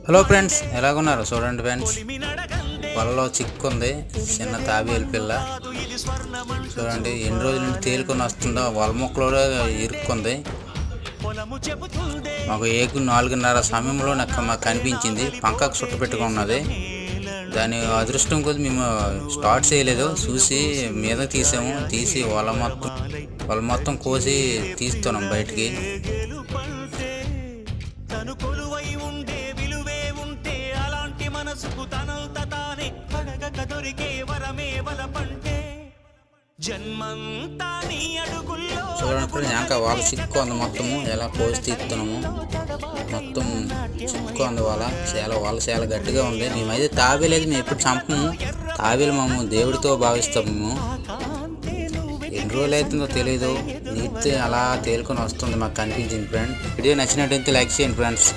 Hello friends, ఎలాగున్నారు? చూడండి friends, వలలో చిక్కుంది చిన్న తాబేలు పిల్ల. చూడండి ఎన్ని రోజుల నుండి తేలుకొని వస్తుందో, వల మొక్కలో ఇరుక్కుంది. మాకు 4:30 సమయంలో మాకు కనిపించింది. పంకకు చుట్ట పెట్టుకున్నది. దాని అదృష్టం కొద్ది మేము స్టార్ట్ చేయలేదు, చూసి మీద తీసి వల మొత్తం కోసి తీస్తున్నాం బయటికి. చూడండి, ఇంకా వాళ్ళ చిక్కుంది మొత్తము. ఎలా కోసి తీస్తున్నాము, మొత్తం చిక్కుంది వాళ్ళ చాలా గట్టిగా ఉంది. మేమైతే తాబేలేదు, మేము ఎప్పుడు చంపము. తాబేలు మేము దేవుడితో భావిస్తాము. మేము ఎన్ని రోజులు అవుతుందో తెలియదు, నీటి అలా తేలుకొని వస్తుంది. మాకు కనిపించింది ఫ్రెండ్. వీడియో నచ్చినట్టయితే లైక్ చేయండి ఫ్రెండ్స్.